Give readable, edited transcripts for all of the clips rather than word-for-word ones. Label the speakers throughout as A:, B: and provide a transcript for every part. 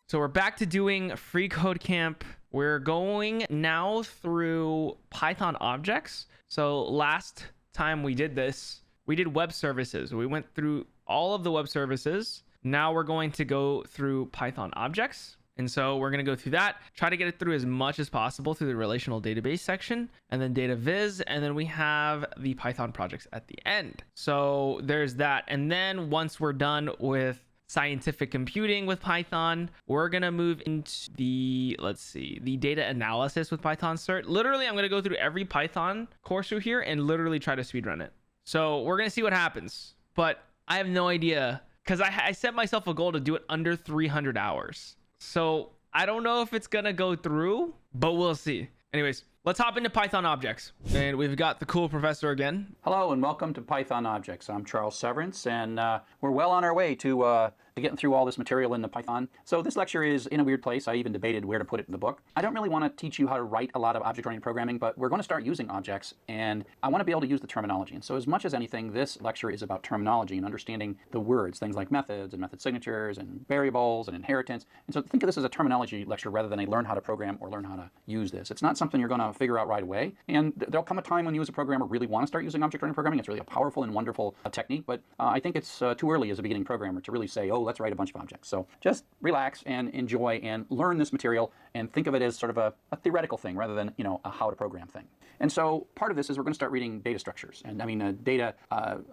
A: So we're back to doing Freecodecamp. We're going now through Python objects. So last time we did this, we did web services. We went through all of the web services. Now we're going to go through Python objects. And so we're going to go through that, try to get it through as much as possible through the relational database section, and then data viz, and then we have the Python projects at the end. So there's that. And then once we're done with scientific computing with Python, we're going to move into the, the data analysis with Python cert. Literally, I'm going to go through every Python course through here and literally try to speedrun it. So we're going to see what happens, but I have no idea because I set myself a goal to do it under 300 hours. So I don't know if it's going to go through, but we'll see. Anyways, let's hop into Python objects. And we've got the cool professor again.
B: Hello and welcome to Python Objects. I'm Charles Severance, and we're well on our way to getting through all this material in the Python. So this lecture is in a weird place. I even debated where to put it in the book. I don't really want to teach you how to write a lot of object-oriented programming, but we're going to start using objects, and I want to be able to use the terminology. And so as much as anything, this lecture is about terminology and understanding the words, things like methods and method signatures and variables and inheritance. And so think of this as a terminology lecture rather than a learn how to program or learn how to use this. It's not something you're going to figure out right away. And there'll come a time when you as a programmer really want to start using object-oriented programming. It's really a powerful and wonderful technique, but I think it's too early as a beginning programmer to really say, oh, let's write a bunch of objects. So just relax and enjoy and learn this material and think of it as sort of a theoretical thing rather than, a how to program thing. And so part of this is we're going to start reading data structures and data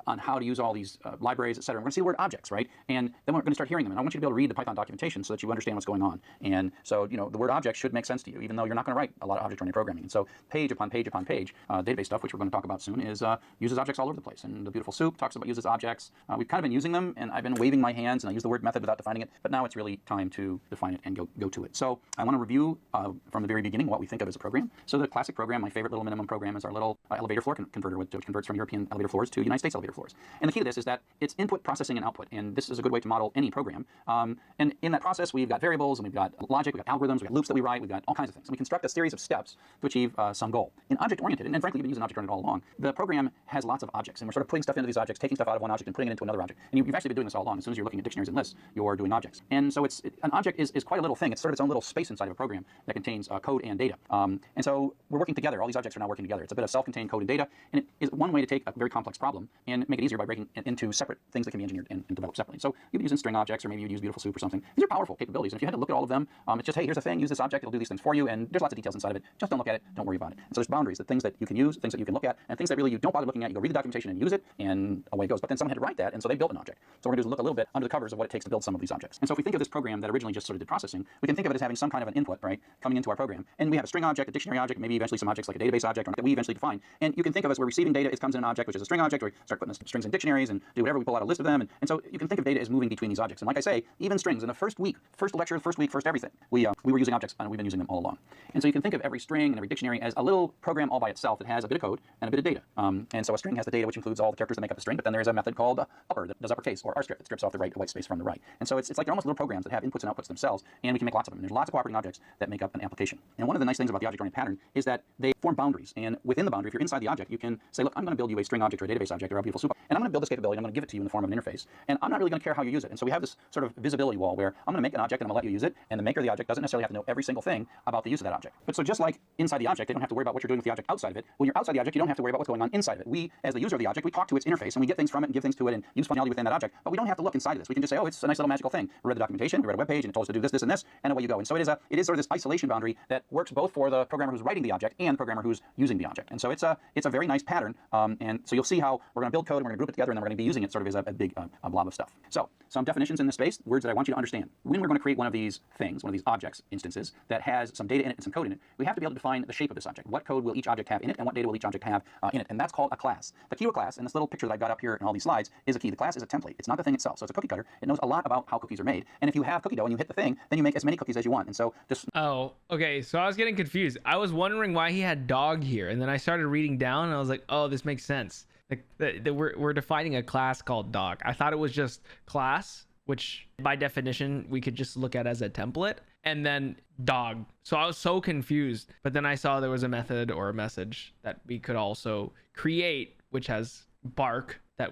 B: on how to use all these libraries, et cetera. We're going to see the word objects, right? And then we're going to start hearing them. And I want you to be able to read the Python documentation so that you understand what's going on. And so, the word object should make sense to you, even though you're not going to write a lot of object-oriented programming. And so page upon page upon page, database stuff, which we're going to talk about soon, is uses objects all over the place. And the beautiful soup talks about uses objects. We've kind of been using them, and I've been waving my hands, and I use the word method without defining it. But now it's really time to define it and go to it. So I want to review from the very beginning what we think of as a program. So the classic program, my favorite little minimum program, is our little elevator floor converter, which converts from European elevator floors to United States elevator floors. And the key to this is that it's input, processing, and output. And this is a good way to model any program. And in that process, we've got variables, and we've got logic, we've got algorithms, we've got loops that we write, we've got all kinds of things. And we construct a series of steps to achieve some goal. In object-oriented, and frankly, we've been using object-oriented all along, the program has lots of objects. And we're sort of putting stuff into these objects, taking stuff out of one object and putting it into another object. And you've actually been doing this all along. As soon as you're looking at dictionaries and lists, you're doing objects. And so an object is quite a little thing. It's sort of its own little space inside of a program that contains code and data. And so we're working together. All these objects are now working together. It's a bit of self-contained code and data. And it is one way to take a very complex problem and make it easier by breaking it into separate things that can be engineered and developed separately. So you'd be using string objects, or maybe you'd use beautiful soup or something. These are powerful capabilities. And if you had to look at all of them, it's just, hey, here's a thing, use this object, it'll do these things for you. And there's lots of details inside of it. Just don't look at it. Don't worry about it. And so there's boundaries, the things that you can use, things that you can look at, and things that really you don't bother looking at. You go read the documentation and use it, and away it goes. But then someone had to write that, and so they built an object. So we're going to look a little bit under the covers of what it takes to build some of these objects. And so if we think of this program that originally just sort of did processing, we can think of it as having some kind of an input, right, coming into our program. And we have a string object, a dictionary object, maybe eventually some objects like a database object that we eventually define. And you can think of as we're receiving data, it comes in an object, which is a string object, or we start putting strings in dictionaries and do whatever, we pull out a list of them. And so you can think of data as moving between these objects. And like I say, even strings, in the first week, first lecture, first week, first everything, we were using objects, and we've been using them all along. And so you can think of every string and every dictionary as a little program all by itself that has a bit of code and a bit of data. And so a string has the data, which includes all the characters that make up the string, but then there is a method called upper that does uppercase, or rstrip that strips off the white space from the right. And so it's like they're almost little programs that have inputs and outputs themselves, and we can make lots of them. And there's lots of cooperating objects that make up an application. And one of the nice things about the object-oriented pattern is that they form boundaries. And within the boundary, if you're inside the object, you can say, look, I'm going to build you a string object or a database object or a beautiful soup, and I'm going to build this capability, and I'm going to give it to you in the form of an interface. And I'm not really going to care how you use it. And so we have this sort of visibility wall where I'm going to make an object and I'm going to let you use it, and the maker of the object doesn't necessarily have to know every single thing about the use of that object. But so just like inside the object, they don't have to worry about what you're doing with the object outside of it. When you're outside the object, you don't have to worry about what's going on inside of it. We, as the user of the object, we talk to its interface, and we get things from it and give things to it and use functionality within that object, but we don't have to look inside of this. We can just say, oh, it's a nice little magical thing. We read the documentation, we read a web page, and it told us to do this, this, and this, and away you go. And so it is sort of this isolation boundary that works both for the programmer who's writing the object and the programmer who's using the object. And so it's a very nice pattern. And so you'll see how we're going to build code, and we're going to group it together, and then we're going to be using it sort of as a big blob of stuff. So some definitions in this space, words that I want you to understand. When we're going to create one of these things, one of these objects instances that has some data in it and some code in it, we have to be able to define the shape of this object. What code will each object have in it, and what data will each object have in it? And that's called a class. The key to a class, and this little picture that I've got up here in all these slides, is a key. The class is a template. It's not the thing itself. So it's a cookie cutter. It knows a lot about how cookies are made. And if you have cookie dough and you hit the thing, then you make as many cookies as you want. And so this...
A: Oh, okay. So I was getting confused. I was wondering why he had dog here. And then I started reading down, and I was like, oh, this makes sense. Like we're defining a class called dog. I thought it was just class, which by definition we could just look at as a template, and then dog. So I was so confused, but then I saw there was a method or a message that we could also create, which has bark that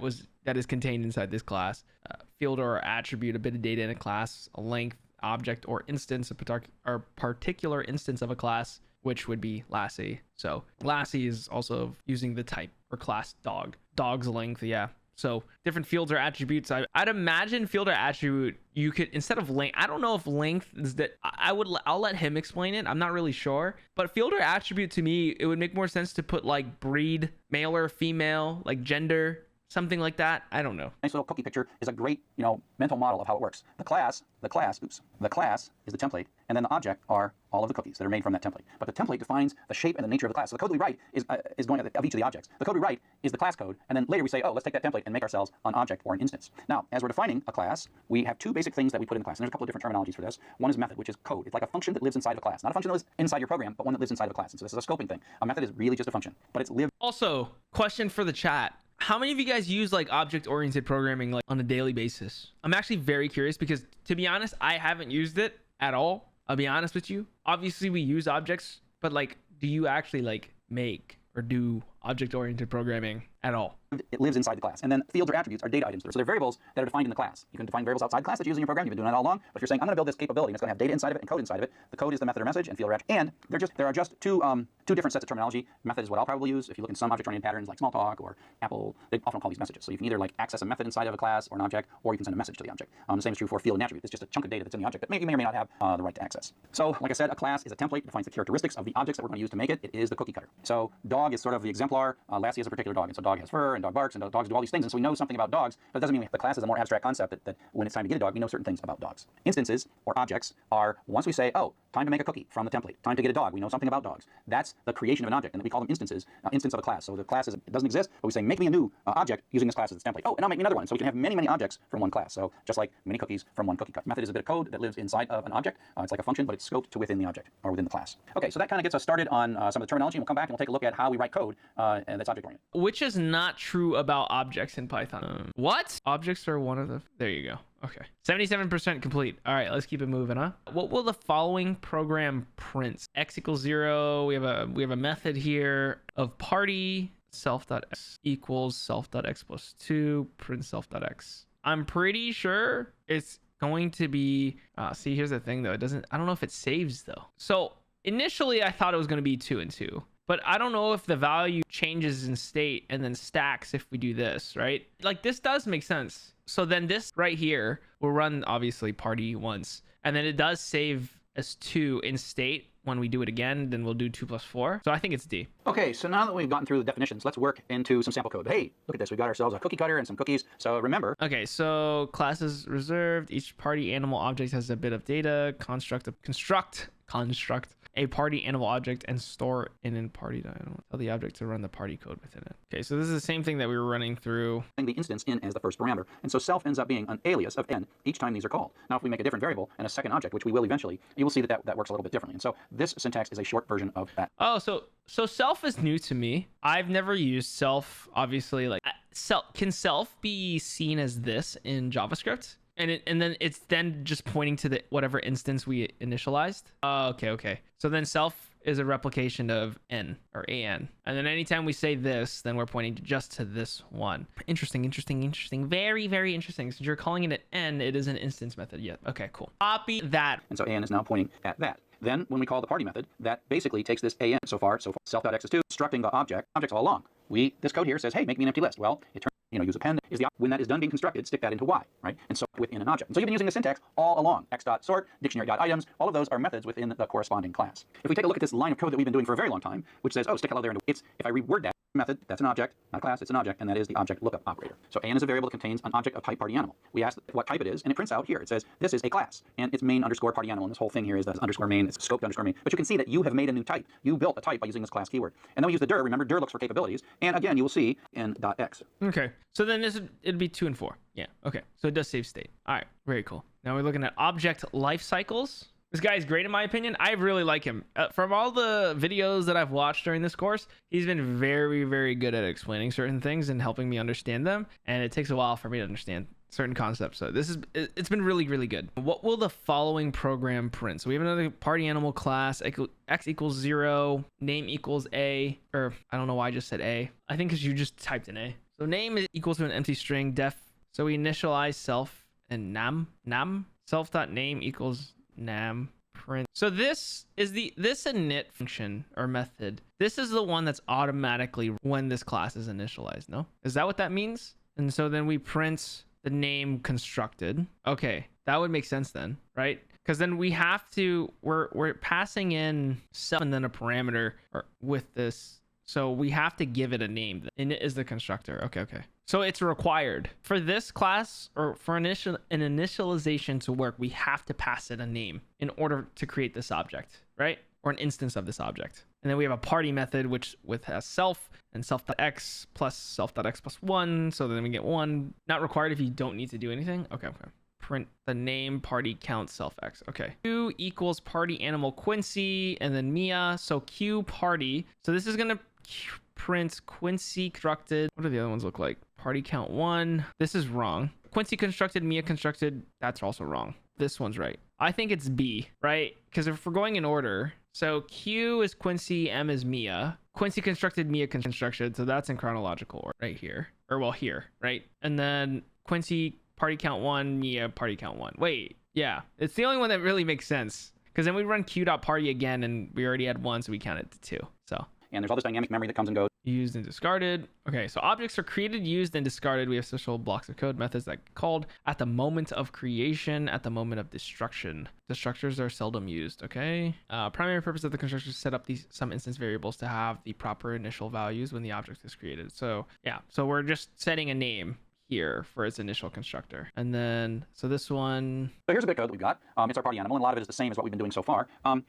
A: is contained inside this class, field or attribute, a bit of data in a class, a length. object or instance, or particular instance of a class, which would be Lassie. So Lassie is also using the type or class dog. Dog's length, yeah. So different fields or attributes. I'd imagine field or attribute, you could, instead of length, I don't know if length is that, I'll let him explain it. I'm not really sure. But field or attribute, to me, it would make more sense to put like breed, male or female, like gender, something like that. I don't know.
B: Nice little cookie picture is a great, mental model of how it works. The class is the template, and then the object are all of the cookies that are made from that template. But the template defines the shape and the nature of the class. So the code we write is going of each of the objects. The code we write is the class code, and then later we say, oh, let's take that template and make ourselves an object or an instance. Now, as we're defining a class, we have two basic things that we put in the class, and there's a couple of different terminologies for this. One is method, which is code. It's like a function that lives inside of a class. Not a function that lives inside your program, but one that lives inside of a class. And so this is a scoping thing. A method is really just a function, but it's lived.
A: Also, question for the chat. How many of you guys use like object-oriented programming like on a daily basis? I'm actually very curious because, to be honest, I haven't used it at all. I'll be honest with you. Obviously, we use objects, but like, do you actually like make or do object-oriented programming at all?
B: It lives inside the class. And then fields or attributes are data items. So they're variables that are defined in the class. You can define variables outside the class that you're using in your program. You've been doing that all along. But if you're saying, I'm going to build this capability, and it's going to have data inside of it and code inside of it. The code is the method or message, and field or attribute. And there are just two different sets of terminology. Method is what I'll probably use. If you look in some object-oriented patterns like Smalltalk or Apple, they often call these messages. So you can either like access a method inside of a class or an object, or you can send a message to the object. The same is true for field and attribute. It's just a chunk of data that's in the object that you may or may not have the right to access. So like I said, a class is a template. It defines the characteristics of the objects that we're going to use to make it. It is the cookie cutter. So dog is sort of the exemplar. Lassie is a particular dog. And so dog has fur, and dog barks, and dogs do all these things. And so we know something about dogs, but it doesn't mean the class is a more abstract concept that when it's time to get a dog, we know certain things about dogs. Instances or objects are, once we say, oh, time to make a cookie from the template, time to get a dog, we know something about dogs. That's the creation of an object, and we call them instances, instance of a class. So the class it doesn't exist, but we say, make me a new object using this class as its template. Oh, and I'll make me another one. So we can have many, many objects from one class. So just like many cookies from one cookie cutter. Method is a bit of code that lives inside of an object. It's like a function, but it's scoped to within the object or within the class. Okay, so that kind of gets us started on some of the terminology, and we'll come back and we'll take a look at how we write code that's object-oriented.
A: Which is not true about objects in Python. What? Objects are one of the... There you go. Okay. 77% complete. All right, let's keep it moving, huh? What will the following program print? X equals 0. We have a method here of party self.x equals self.x plus 2 print self.x. I'm pretty sure it's going to be... see, here's the thing, though. I don't know if it saves, though. So initially, I thought it was going to be 2 and 2. But I don't know if the value changes in state and then stacks if we do this, right? Like, this does make sense. So then this right here will run, obviously, party once. And then it does save as 2 in state. When we do it again, then we'll do 2 plus 4. So I think it's D.
B: Okay, so now that we've gotten through the definitions, let's work into some sample code. Hey, look at this. We've got ourselves a cookie cutter and some cookies. So remember.
A: Okay, so classes reserved. Each party animal object has a bit of data. Construct a party animal object and store it in party animal. Tell the object to run the party code within it. Okay, so this is the same thing that we were running through.
B: The instance in as the first parameter. And so self ends up being an alias of n each time these are called. Now, if we make a different variable and a second object, which we will eventually, you will see that works a little bit differently. And so this syntax is a short version of that.
A: Oh, so self is new to me. I've never used self, obviously. Like, can self be seen as this in JavaScript? And then it's just pointing to the whatever instance we initialized. Okay. So then self is a replication of n or an. And then anytime we say this, then we're pointing just to this one. Interesting. Very, very interesting. Since you're calling it an n, it is an instance method. Yeah. Okay, cool. Copy that.
B: And so an is now pointing at that. Then when we call the party method, that basically takes this an so far self.x is 2, constructing the objects all along. This code here says, hey, make me an empty list. Well, it turns use append is when that is done being constructed, stick that into y, right? And so within an object. And so you've been using the syntax all along. X.sort, dictionary.items, all of those are methods within the corresponding class. If we take a look at this line of code that we've been doing for a very long time, which says, oh, stick hello there, if I reword that method, that's an object, not a class, it's an object, and that is the object lookup operator. So an is a variable that contains an object of type party animal. We ask what type it is, and it prints out here. It says, this is a class, and it's main underscore party animal, and this whole thing here is the underscore main, it's scoped underscore main. But you can see that you have made a new type. You built a type by using this class keyword. And then we use the dir. Remember, dir looks for capabilities, and again, you will see n.x.
A: Okay, so then it'd be 2 and 4. Yeah, okay, so it does save state. All right, very cool. Now we're looking at object life cycles. This guy is great in my opinion. I really like him. From all the videos that I've watched during this course, he's been very, very good at explaining certain things and helping me understand them. And it takes a while for me to understand certain concepts. So it's been really, really good. What will the following program print? So we have another party animal class, x equals 0, name equals a, or I don't know why I just said a. I think because you just typed in a. So name is equal to an empty string, def. So we initialize self and nam. Self.name equals nam print. So this is this init function or method. This is the one that's automatically when this class is initialized. No, is that what that means? And so then we print the name constructed. Okay, that would make sense then, right? Because then we have to, we're passing in self and then a parameter with this. So we have to give it a name. Init is the constructor. Okay. So it's required for this class, or for an initialization to work, we have to pass it a name in order to create this object, right? Or an instance of this object. And then we have a party method, which has self and self.x plus self.x plus 1. So then we get 1. Not required if you don't need to do anything. Okay. Print the name party count self x. Okay. Q equals party animal Quincy and then Mia. So Q party. So this is going to print Quincy constructed. What do the other ones look like? Party count 1. This is wrong. Quincy constructed, Mia constructed. That's also wrong. This one's right. I think it's B, right? Because if we're going in order, so Q is Quincy, M is Mia. Quincy constructed, Mia constructed. So that's in chronological order right here. Or well, here, right? And then Quincy party count 1, Mia party count 1. Wait, yeah. It's the only one that really makes sense. Because then we run q.party again and we already had 1, so we counted to 2. So.
B: And there's all this dynamic memory that comes and goes.
A: Used and discarded. Okay, so objects are created, used, and discarded. We have special blocks of code methods that get called at the moment of creation, at the moment of destruction. Destructors are seldom used. Okay. Primary purpose of the constructor is to set up some instance variables to have the proper initial values when the object is created. So yeah, so we're just setting a name here for its initial constructor. And then, so this one.
B: So here's a bit of code that we've got. It's our party animal, and a lot of it is the same as what we've been doing so far.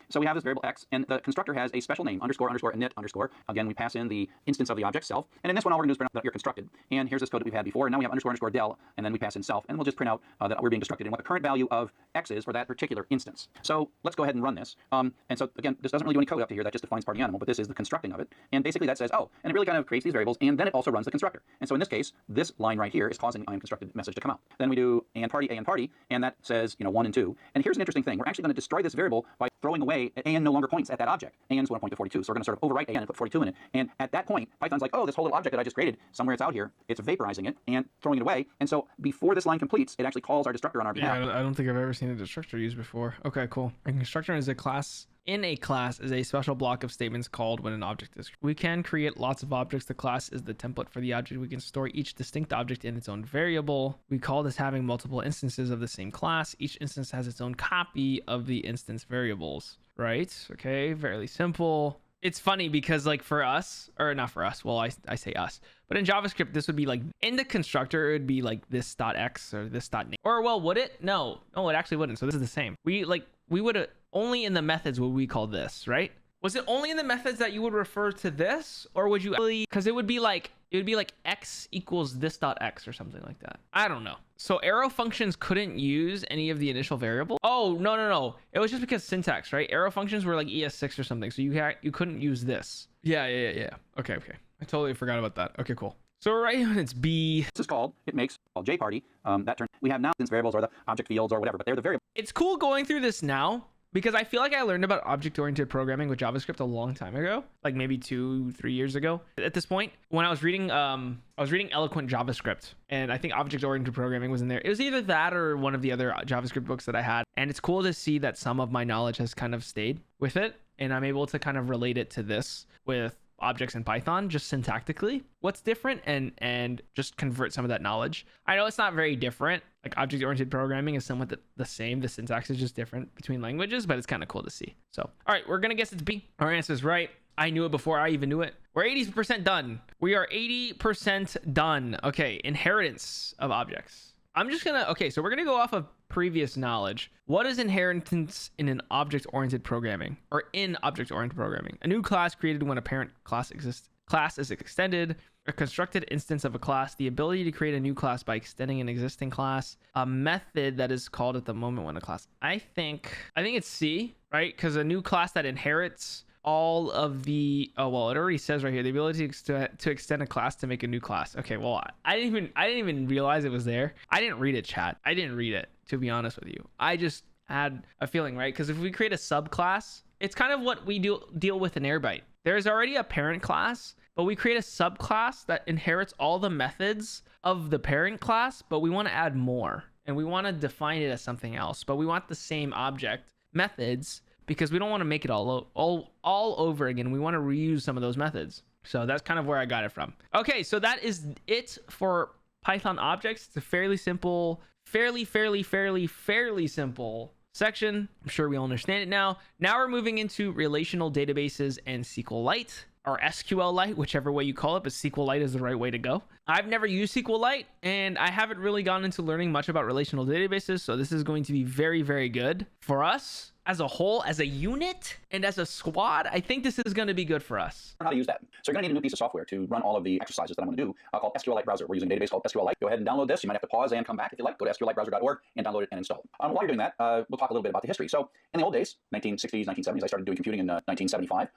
B: So we have this variable x, and the constructor has a special name, underscore, init, underscore. Again, we pass in the instance of the object self. And in this one, all we're going to do is print out that you're constructed. And here's this code that we've had before. And now we have underscore, del, and then we pass in self. And we'll just print out that we're being constructed and what the current value of x is for that particular instance. So let's go ahead and run this. And so again, this doesn't really do any code up to here. That just defines party animal, but this is the constructing of it. And basically that says, oh, and it really kind of creates these variables, and then it also runs the constructor. And so in this case, this line right here is causing I am constructed message to come out. Then we do and party, and that says 1 and 2. And here's an interesting thing. We're actually going to destroy this variable by throwing away and no longer points at that object. And is going to point to 42. So we're going to sort of overwrite and put 42 in it. And at that point, Python's like, oh, this whole little object that I just created, somewhere it's out here. It's vaporizing it and throwing it away. And so before this line completes, it actually calls our destructor on our behalf.
A: Yeah, I don't think I've ever seen a destructor used before. Okay, cool. A constructor is a class. In a class is a special block of statements called when an object is. We can create lots of objects. The class is the template for the object. We can store each distinct object in its own variable. We call this having multiple instances of the same class. Each instance has its own copy of the instance variables, right? Okay, fairly simple. It's funny because like for us, or not for us, well, I say us, but in JavaScript, this would be like in the constructor, it would be like this .x or this .name. Or well, would it? No, it actually wouldn't. So this is the same. We would have only in the methods would we call this, right? Was it only in the methods that you would refer to this, or would you really, because it would be like x equals this .x or something like that. I don't know. So arrow functions couldn't use any of the initial variables. Oh, no. It was just because syntax, right? Arrow functions were like ES6 or something. So you couldn't use this. Yeah. Okay. I totally forgot about that. Okay, cool. So we're right when it's B.
B: This is called, it makes called JParty. That turn we have now instance variables or the object fields or whatever, but they're the variables.
A: It's cool going through this now, because I feel like I learned about object-oriented programming with JavaScript a long time ago, like maybe 2-3 years ago. At this point, when I was reading Eloquent JavaScript, and I think object-oriented programming was in there. It was either that or one of the other JavaScript books that I had. And it's cool to see that some of my knowledge has kind of stayed with it, and I'm able to kind of relate it to this with objects in Python, just syntactically what's different, and just convert some of that knowledge. I know it's not very different, like object-oriented programming is somewhat the same. The syntax is just different between languages, but it's kind of cool to see. So all right, we're gonna guess it's B. Our answer is right. I knew it before I even knew it. We're 80% done. We are 80% done. Okay, inheritance of objects. So we're gonna go off of previous knowledge. What is inheritance in an object-oriented programming, or in object-oriented programming? A new class created when a parent class is extended. A constructed instance of a class. The ability to create a new class by extending an existing class. A method that is called at the moment when a class. I think it's C, right? Because a new class that inherits all of the, it already says right here, the ability to extend a class to make a new class. Okay, well, I didn't even realize it was there. I didn't read it, chat. I didn't read it, to be honest with you. I just had a feeling, right? Because if we create a subclass, it's kind of what we deal with in Airbyte. There's already a parent class, but we create a subclass that inherits all the methods of the parent class, but we want to add more, and we want to define it as something else, but we want the same object methods because we don't want to make it all over again. We want to reuse some of those methods. So that's kind of where I got it from. Okay, so that is it for Python objects. It's a fairly simple, fairly simple section. I'm sure we all understand it now. Now we're moving into relational databases and SQLite, or SQLite, whichever way you call it, but SQLite is the right way to go. I've never used SQLite, and I haven't really gone into learning much about relational databases, so this is going to be very, very good for us as a whole, as a unit, and as a squad. I think this is going to be good for us.
B: How to use that. So you're going to need a new piece of software to run all of the exercises that I'm going to do called SQLite Browser. We're using a database called SQLite. Go ahead and download this. You might have to pause and come back if you like. Go to sqlitebrowser.org and download it and install it. While you're doing that, we'll talk a little bit about the history. So in the old days, 1960s, 1970s, I started doing computing in 1975.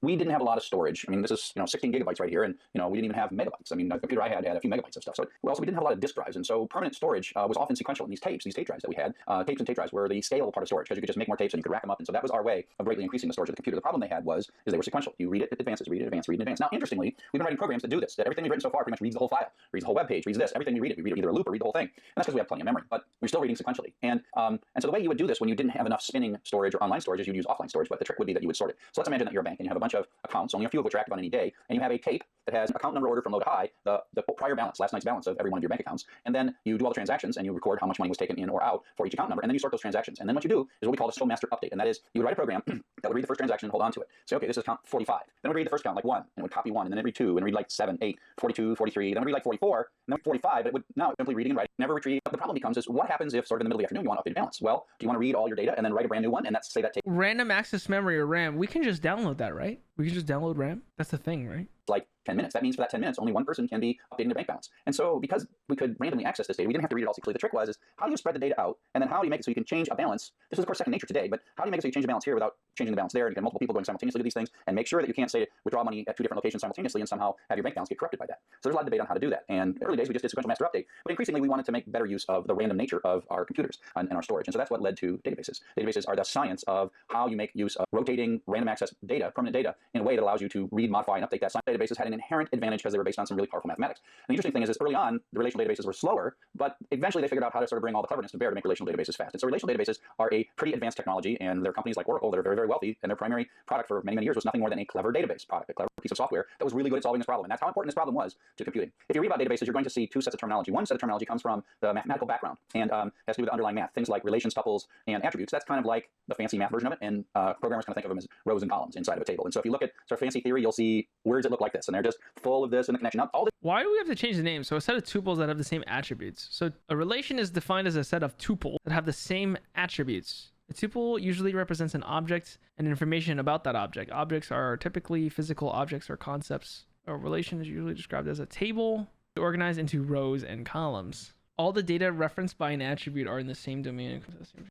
B: We didn't have a lot of storage. I mean, this is 16 gigabytes right here, and we didn't even have megabytes. I mean, the computer I had a few megabytes of stuff. So we didn't have a lot of disk drives, and so permanent storage was often sequential in these tape drives that we had. Tapes and tape drives were the scalable part of storage because you could just make more tapes and you could rack them up, and so that was our way of greatly increasing the storage of the computer. The problem they had is they were sequential. You read it advances, read it advance, read it advance. Now, interestingly, we've been writing programs that do this. That everything we've written so far pretty much reads the whole file, reads the whole web page, reads this. Everything we read it either a loop or read the whole thing. And that's because we have plenty of memory, but we're still reading sequentially. And so the way you would do this when you didn't have enough spinning storage or online storage is you'd use offline storage, but the trick would be that you would sort it. So let's imagine that you're a bank and you have a bunch of accounts, only a few of which are active on any day, and you have a tape that has account number order from low to high, the prior balance, last night's balance of every one of your bank accounts, and then you do all the transactions and you record how much money was taken in or out for each account number, and then you sort those transactions. And then what you do is what we call a slow master update, and that is you would write a program that would read the first transaction and hold on to it. Say, okay, this is account 45. Then it would read the first count like 1, and it would copy 1, and then it would read 2, and read like 7, 8, 42, 43, then it would read like 44, and then 45, but it would now simply reading and writing, never retrieve. The problem becomes is what happens if sort of in the middle of the afternoon you want to update a balance? Well, do you want to read all your data and then write a brand new one, and that's say that takes
A: Random access memory or RAM, we can just download that, right? We can just download RAM. That's the thing, right?
B: like 10 minutes. That means for that 10 minutes, only one person can be updating their bank balance. And so because we could randomly access this data, we didn't have to read it all secretly. The trick was how do you spread the data out, and then how do you make it so you can change a balance? This is, of course, second nature today, but how do you make it so you change a balance here without changing the balance there? And you can have multiple people going simultaneously to these things, and make sure that you can't say withdraw money at 2 different locations simultaneously and somehow have your bank balance get corrupted by that. So there's a lot of debate on how to do that. And early days, we just did sequential master update, but increasingly we wanted to make better use of the random nature of our computers and our storage. And so that's what led to databases. Databases are the science of how you make use of rotating random access data, permanent data, in a way that allows you to read, modify, and update that. Some databases had an inherent advantage because they were based on some really powerful mathematics. And the interesting thing is early on, the relational databases were slower, but eventually they figured out how to sort of bring all the cleverness to bear to make relational databases fast. And so relational databases are a pretty advanced technology, and there are companies like Oracle that are very, very wealthy, and their primary product for many, many years was nothing more than a clever database product, a clever piece of software that was really good at solving this problem. And that's how important this problem was to computing. If you read about databases, you're going to see two sets of terminology. One set of terminology comes from the mathematical background and has to do with the underlying math, things like relations, tuples, and attributes. That's kind of like the fancy math version of it, and programmers kind of think of them as rows and columns inside of a table. And so if you look at sort of fancy theory, you'll see words that look like this, and they're just full of this and the connection. All
A: Why do we have to change the name? So a set of tuples that have the same attributes. So a relation is defined as a set of tuples that have the same attributes. A tuple usually represents an object and information about that object. Objects are typically physical objects or concepts. A relation is usually described as a table organized into rows and columns. All the data referenced by an attribute are in the same domain.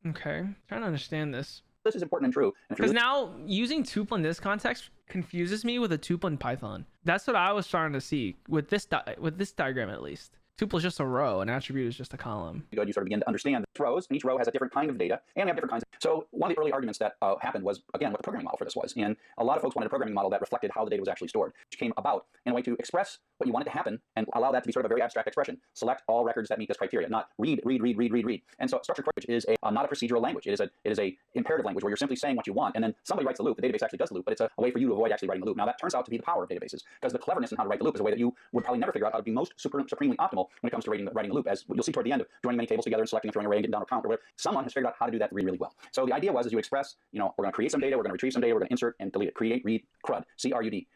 A: Okay, trying to understand this.
B: This is important and true.
A: Because now using tuple in this context confuses me with a tuple in Python. That's what I was starting to see with this diagram at least. Tuple is just a row, an attribute is just a column.
B: You sort of begin to understand the rows, and each row has a different kind of data, and we have different kinds. So one of the early arguments that happened was, again, what the programming model for this was. And a lot of folks wanted a programming model that reflected how the data was actually stored, which came about in a way to express what you wanted to happen and allow that to be sort of a very abstract expression. Select all records that meet this criteria, not read. And so structured query is not a procedural language. It is a imperative language where you're simply saying what you want, and then somebody writes the loop. The database actually does the loop, but it's a way for you to avoid actually writing the loop. Now that turns out to be the power of databases, because the cleverness in how to write the loop is a way that you would probably never figure out how to be most supremely optimal when it comes to writing the loop. As you'll see toward the end of joining many tables together and selecting and throwing array and getting down a count or whatever, someone has figured out how to do that really, really well. So the idea was, as you express, we're going to create some data, we're going to retrieve some data, we're going to insert and delete it. Create, read, CRUD, C-R-U-D.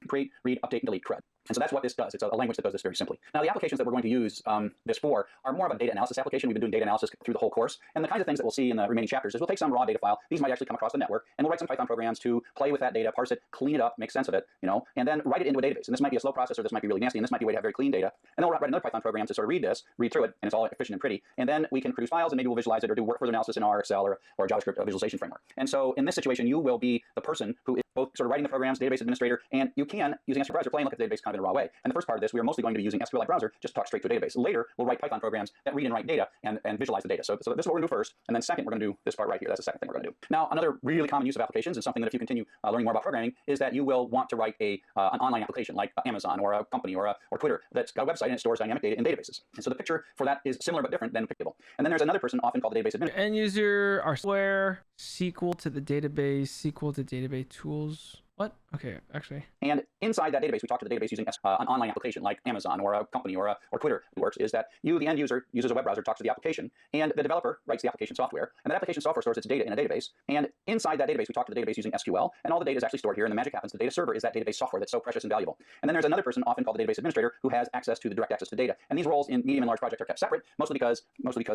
B: Create, read, update, and delete, CRUD. And so that's what this does. It's a language that does this very simply. Now, the applications that we're going to use this for are more of a data analysis application. We've been doing data analysis through the whole course. And the kinds of things that we'll see in the remaining chapters is we'll take some raw data file. These might actually come across the network, and we'll write some Python programs to play with that data, parse it, clean it up, make sense of it, and then write it into a database. And this might be a slow process, or this might be really nasty, and this might be a way to have very clean data. And then we'll write another Python program to sort of read through it, and it's all efficient and pretty. And then we can produce files, and maybe we'll visualize it or do further analysis in our Excel or JavaScript visualization framework. And so in this situation, you will be the person who is both sort of writing the programs, database administrator, and you can, using SQL browser, play and look at the database kind of in a raw way. And the first part of this, we are mostly going to be using SQLite browser just to talk straight to a database. Later, we'll write Python programs that read and write data and visualize the data. So this is what we're going to do first. And then second, we're going to do this part right here. That's the second thing we're going to do. Now, another really common use of applications, and something that if you continue learning more about programming, is that you will want to write an online application like Amazon or a company or Twitter that's got a website and it stores dynamic data in databases. And so the picture for that is similar but different than Pictable. And then there's another person often called the database administrator.
A: End user, our software, SQL to the database, SQL to database tools. What? Okay, actually.
B: And inside that database, we talk to the database using an online application like Amazon or a company or Twitter. It works is that you, the end user, uses a web browser, talks to the application, and the developer writes the application software. And that application software stores its data in a database. And inside that database, we talk to the database using SQL, and all the data is actually stored here. And the magic happens. The data server is that database software that's so precious and valuable. And then there's another person, often called the database administrator, who has access to the direct access to data. And these roles in medium and large projects are kept separate, mostly because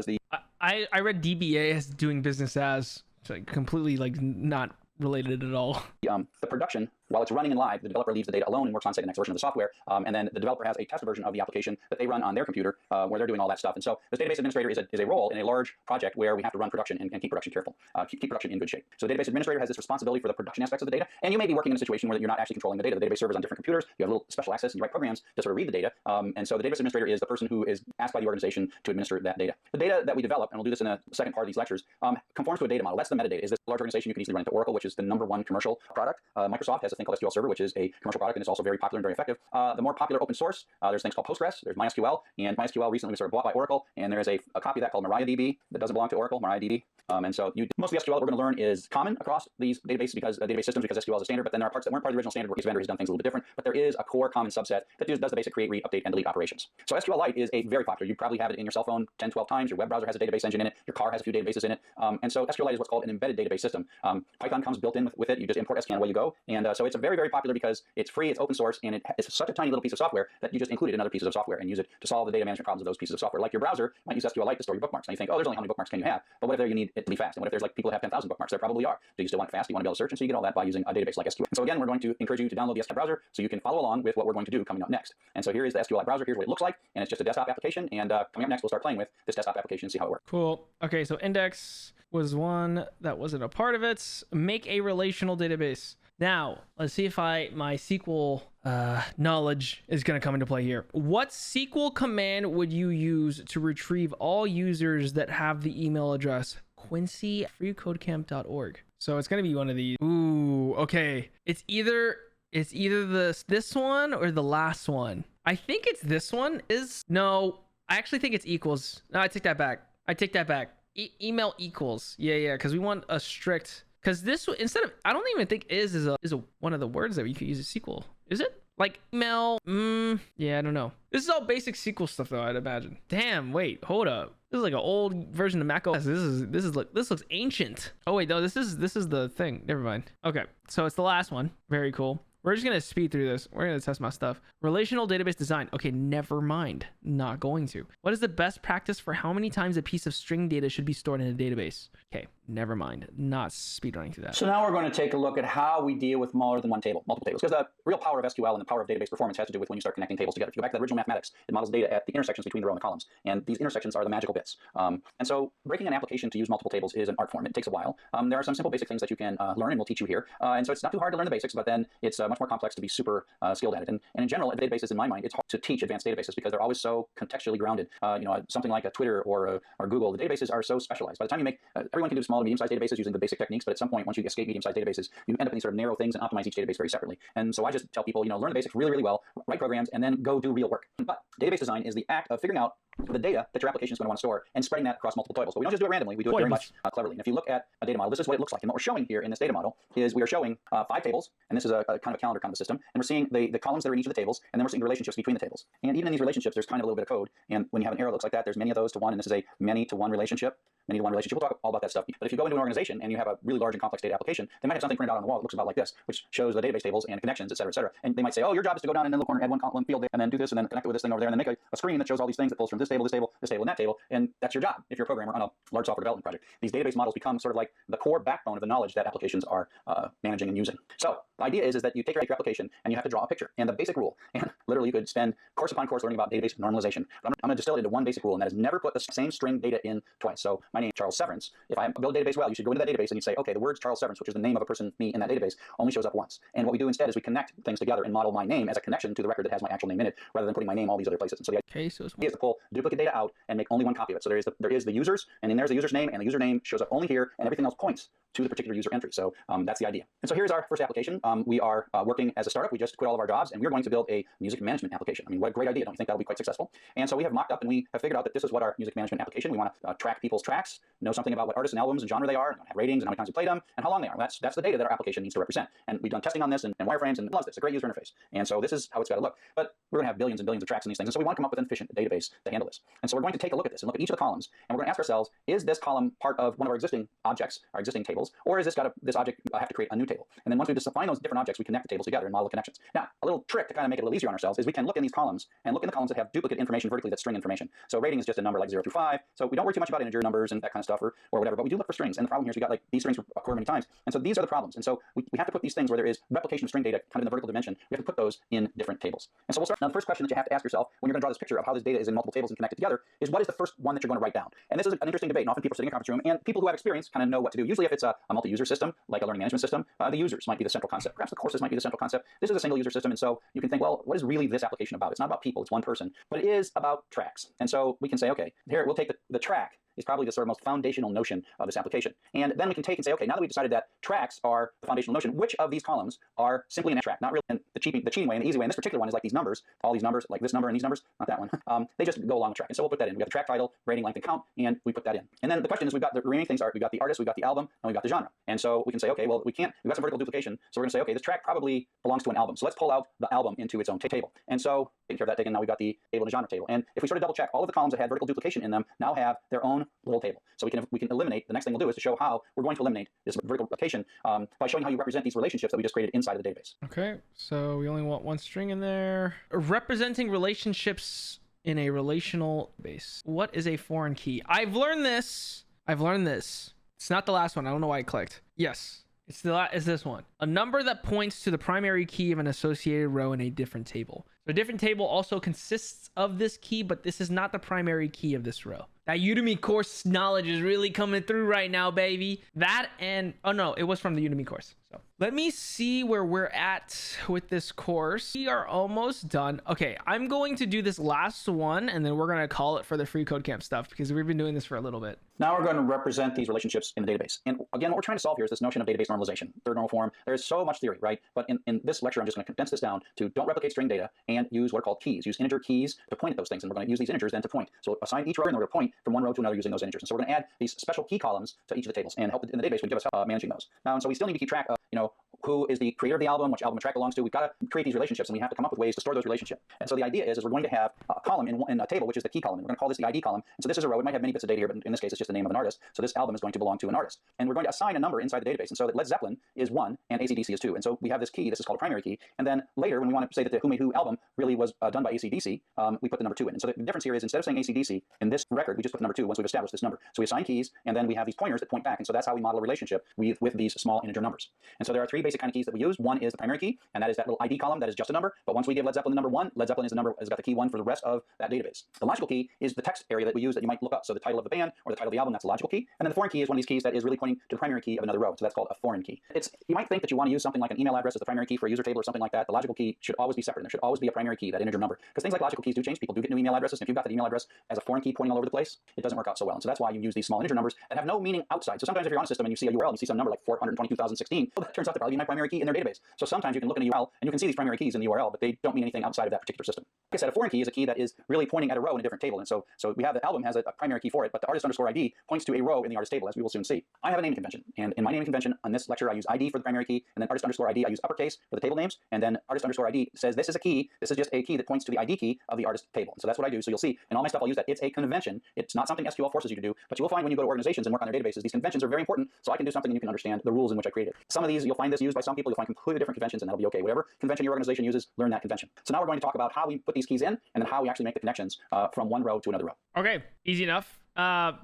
B: the
A: I read DBA as doing business as, so like completely like not related at all.
B: The production, while it's running in live, the developer leaves the data alone and works on, say, the next version of the software. And then the developer has a test version of the application that they run on their computer where they're doing all that stuff. And so this database administrator is a role in a large project where we have to run production and keep production careful, keep production in good shape. So the database administrator has this responsibility for the production aspects of the data. And you may be working in a situation where you're not actually controlling the data. The database servers on different computers. You have a little special access and you write programs to sort of read the data. And so the database administrator is the person who is asked by the organization to administer that data. The data that we develop, and we'll do this in the second part of these lectures, conforms to a data model. That's the metadata. Is this large organization you can easily run into Oracle, which is the #1 commercial product. Microsoft has a thing called SQL Server, which is a commercial product, and it's also very popular and very effective. The more popular open source, there's things called Postgres, there's MySQL, and MySQL recently was sort of bought by Oracle, and there is a copy of that called MariaDB that doesn't belong to Oracle, MariaDB. And so most of the SQL that we're going to learn is common across these databases because database systems, because SQL is a standard, but then there are parts that weren't part of the original standard where each vendor has done things a little bit different, but there is a core common subset that does the basic create, read, update, and delete operations. So SQLite is a very popular. You probably have it in your cell phone 10, 12 times. Your web browser has a database engine in it. Your car has a few databases in it. And so SQLite is what's called an embedded database system. Python comes built in with it. You just import SQL and away you go. And so it's a very, very popular because it's free, it's open source, and it's such a tiny little piece of software that you just include it in other pieces of software and use it to solve the data management problems of those pieces of software. Like your browser might use SQLite to store your bookmarks. And you think, oh, there's only how many bookmarks can you have? But what if you need it to be fast? And what if there's like people who have 10,000 bookmarks? There probably are. Do you still want it fast? Do you want to be able to search? And so you get all that by using a database like SQL. And so again, we're going to encourage you to download the SQL browser so you can follow along with what we're going to do coming up next. And so here is the SQLite browser. Here's what it looks like. And it's just a desktop application. And coming up next, we'll start playing with this desktop application and see how it works.
A: Cool. Okay, so index was one that wasn't a part of it. Make a relational database. Now, let's see if my SQL knowledge is going to come into play here. What SQL command would you use to retrieve all users that have the email address Quincy@freecodecamp.org? So it's going to be one of these. Ooh, okay. It's either this one or the last one. I think it's this one. No, I actually think it's equals. No, I take that back. Email equals. Yeah, because we want a strict. Because this, instead of, I don't even think is one of the words that you could use as SQL. Is it? Like email? Yeah, I don't know. This is all basic SQL stuff though, I'd imagine. Damn, wait, hold up. This is like an old version of Mac OS. This looks ancient. Oh wait, no, this is the thing. Never mind. Okay, so it's the last one. Very cool. We're just going to speed through this. We're going to test my stuff. Relational database design. Okay, never mind. Not going to. What is the best practice for how many times a piece of string data should be stored in a database? Okay, never mind. Not speedrunning through that.
B: So now we're going to take a look at how we deal with more than one table, multiple tables. Because the real power of SQL and the power of database performance has to do with when you start connecting tables together. If you go back to the original mathematics, it models data at the intersections between the row and the columns. And these intersections are the magical bits. And so breaking an application to use multiple tables is an art form. It takes a while. There are some simple basic things that you can learn, and we'll teach you here. And so it's not too hard to learn the basics, but then it's much more complex to be super skilled at it. And in general, databases, in my mind, it's hard to teach advanced databases because they're always so contextually grounded. Something like a Twitter or Google, the databases are so specialized. By the time you make, everyone can do small and medium-sized databases using the basic techniques, but at some point, once you escape medium-sized databases, you end up in these sort of narrow things and optimize each database very separately. And so I just tell people, learn the basics really, really well, write programs, and then go do real work. But database design is the act of figuring out the data that your application is going to want to store and spreading that across multiple tables. But we don't just do it randomly, we do it very much cleverly. And if you look at a data model, this is what it looks like. And what we're showing here in this data model is we are showing 5 tables, and this is a kind of a calendar kind of a system. And we're seeing the columns that are in each of the tables, and then we're seeing the relationships between the tables. And even in these relationships, there's kind of a little bit of code. And when you have an arrow that looks like that, there's many of those to one, and this is a many to one relationship. Many to one relationship. We'll talk all about that stuff. But if you go into an organization and you have a really large and complex data application, they might have something printed out on the wall that looks about like this, which shows the database tables and connections, et cetera, et cetera. And they might say, oh, your job is to go down in the corner, add one column field, and then do this, and then connect it with this thing over there, and then make a screen that shows all these things that pulls from this table, this table, this table, and that table. And that's your job if you're a programmer on a large software development project. These database models become sort of like the core backbone of the knowledge that applications are managing and using. So the idea is that you take your application and you have to draw a picture. And the basic rule, and literally you could spend course upon course learning about database normalization. But I'm going to distill it into one basic rule, and that is never put the same string data in twice. So my name is Charles Severance. If I build a database well, you should go into that database and you say, okay, the words Charles Severance, which is the name of a person, me, in that database, only shows up once. And what we do instead is we connect things together and model my name as a connection to the record that has my actual name in it, rather than putting my name all these other places. And so the idea is to pull duplicate data out and make only one copy of it. So there is the users, and then there's the user's name, and the username shows up only here, and everything else points to the particular user entry. So that's the idea. And so here's our first application. We are working as a startup. We just quit all of our jobs, and we're going to build a music management application. I mean, what a great idea. Don't you think that'll be quite successful? And so we have mocked up, and we have figured out that this is what our music management application. We want to track people's tracks, know something about what artists and albums and genre they are, and have ratings and how many times we played them, and how long they are. That's the data that our application needs to represent. And we've done testing on this and wireframes, and it loves this. It's a great user interface. And so this is how it's got to look. But we're going to have billions and billions of tracks in these things. And so we want to come up with an efficient database to handle this. And so we're going to take a look at this and look at each of the columns. And we're going to ask ourselves, is this column part of one of our existing objects, our existing tables, or is this this object have to create a new table? And then once we define those different objects, we connect the tables together and model the connections. Now, a little trick to kind of make it a little easier on ourselves is we can look in these columns and look in the columns that have duplicate information vertically, that's string information. So rating is just a number like 0 through 5. So we don't worry too much about integer numbers and that kind of stuff or whatever, but we do look for strings. And the problem here is we got like these strings occur many times. And so these are the problems. And so we have to put these things where there is replication of string data kind of in the vertical dimension. We have to put those in different tables. And so we'll start. Now, the first question that you have to ask yourself when you're going to draw this picture of how this data is in multiple tables and connected together is, what is the first one that you're going to write down? And this is an interesting debate. And often people sitting in a conference room, and people who have experience kind of know what to do. Usually if it's a multi-user system, like a learning management system, the users might be the central concept. Perhaps the courses might be the central concept. This is a single user system. And so you can think, well, what is really this application about? It's not about people. It's one person. But it is about tracks. And so we can say, okay, here we'll take the track is probably the sort of most foundational notion of this application. And then we can take and say, okay, now that we've decided that tracks are the foundational notion, which of these columns are simply an track? Not really in the cheating way and the easy way. And this particular one is like these numbers, all these numbers, like this number and these numbers, not that one. They just go along the track. And so we'll put that in. We got the track title, rating, length, and count, and we put that in. And then the question is, we've got the remaining things are, we've got the artist, we've got the album, and we've got the genre. And so we can say, okay, well, we've got some vertical duplication. So we're going to say, okay, this track probably belongs to an album. So let's pull out the album into its own table. And so taking care of that taken, now we've got the table and the genre table. And if we sort of double check, all of the columns that had vertical duplication in them now have their own little table. So we can eliminate, the next thing we'll do is to show how we're going to eliminate this vertical duplication by showing how you represent these relationships that we just created inside of the database.
A: Okay, so we only want one string in there. Representing relationships in a relational base. What is a foreign key? I've learned this. It's not the last one. I don't know why I clicked. Yes. It's this one. A number that points to the primary key of an associated row in a different table. So a different table also consists of this key, but this is not the primary key of this row. That Udemy course knowledge is really coming through right now, baby. That and, oh no, it was from the Udemy course. So let me see where we're at with this course. We are almost done. Okay, I'm going to do this last one, and then we're going to call it for the Freecodecamp stuff, because we've been doing this for a little bit.
B: Now we're going to represent these relationships in the database. And again, what we're trying to solve here is this notion of database normalization, third normal form. There's so much theory, right? But in this lecture, I'm just going to condense this down to don't replicate string data and use what are called keys. Use integer keys to point at those things. And we're going to use these integers then to point. So assign each row, and we're going to point from one row to another using those integers. And so we're going to add these special key columns to each of the tables, and help in the database would give us help managing those. Now, and so we still need to keep track of, who is the creator of the album, which album a track belongs to. We've got to create these relationships, and we have to come up with ways to store those relationships. And so the idea is we're going to have a column in a table, which is the key column. And we're going to call this the ID column. And so this is a row. It might have many bits of data here, but in this case, it's just the name of an artist. So this album is going to belong to an artist. And we're going to assign a number inside the database. And so that Led Zeppelin is 1 and AC/DC is 2. And so we have this key. This is called a primary key. And then later, when we want to say that the Who Made Who album really was done by AC/DC, we put the number 2 in. And so the difference here is, instead of saying AC/DC, in this record, we just put the number 2 once we've established this number. So we assign keys, and then we have these pointers that point back. And so that's how we model a relationship with these small integer numbers. And so there are 3 basic kind of keys that we use. One is the primary key, and that is that little ID column that is just a number. But once we give Led Zeppelin the number 1, Led Zeppelin is the number, has got the key 1 for the rest of that database. The logical key is the text area that we use that you might look up. So the title of the band or the title of the album, that's the logical key. And then the foreign key is one of these keys that is really pointing to the primary key of another row. So that's called a foreign key. You might think that you want to use something like an email address as the primary key for a user table or something like that. The logical key should always be separate, and there should always be a primary key, that integer number. Because things like logical keys do change. People do get new email addresses. And if you've got that email address as a foreign key pointing all over the place, it doesn't work out so well. And so that's why you use these small integer numbers that have no meaning outside. So sometimes if you're on a system and you see a URL and you see some number like 422,016, well, that turns out to probably be my primary key in their database. So sometimes you can look in a URL and you can see these primary keys in the URL, but they don't mean anything outside of that particular system. Like I said, a foreign key is a key that is really pointing at a row in a different table. And so we have the album has a primary key for it, but the artist_ID points to a row in the artist table, as we will soon see. I have a naming convention, and in my naming convention on this lecture, I use ID for the primary key, and then artist_ID I use uppercase for the table names, and then artist_ID says this is a key. This is just a key that points to the ID key of the artist table. And so that's what I do. So you'll see in all my stuff I'll use that. It's a convention. It's not something SQL forces you to do, but you will find when you go to organizations and work on their databases, these conventions are very important. So I can do something and you can understand the rules in which I created. Some of these you'll find this used by some people. You'll find completely different conventions, and that'll be okay. Whatever convention your organization uses, learn that convention. So now we're going to talk about how we put these keys in, and then how we actually make the connections from one row to another row.
A: Okay, easy enough.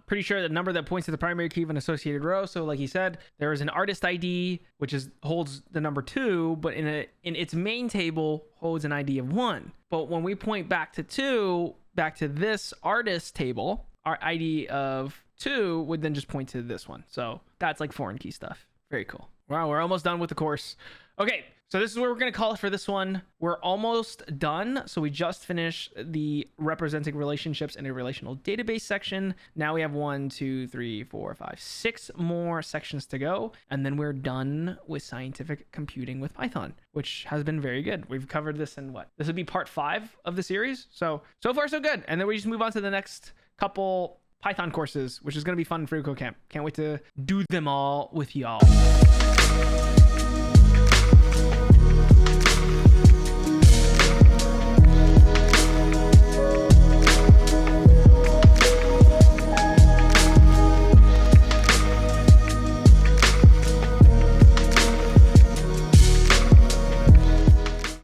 A: Pretty sure the number that points to the primary key of an associated row. So like he said, there is an artist ID, which holds the number 2, but in its main table holds an ID of 1. But when we point back to 2, back to this artist table, our ID of 2 would then just point to this one. So that's like foreign key stuff. Very cool. Wow, we're almost done with the course. Okay, so this is what we're going to call it for this one. We're almost done. So we just finished the representing relationships in a relational database section. Now we have 1, 2, 3, 4, 5, 6 more sections to go. And then we're done with scientific computing with Python, which has been very good. We've covered this in what? This would be part 5 of the series. So far so good. And then we just move on to the next couple Python courses, which is going to be fun for Freecodecamp. Can't wait to do them all with y'all.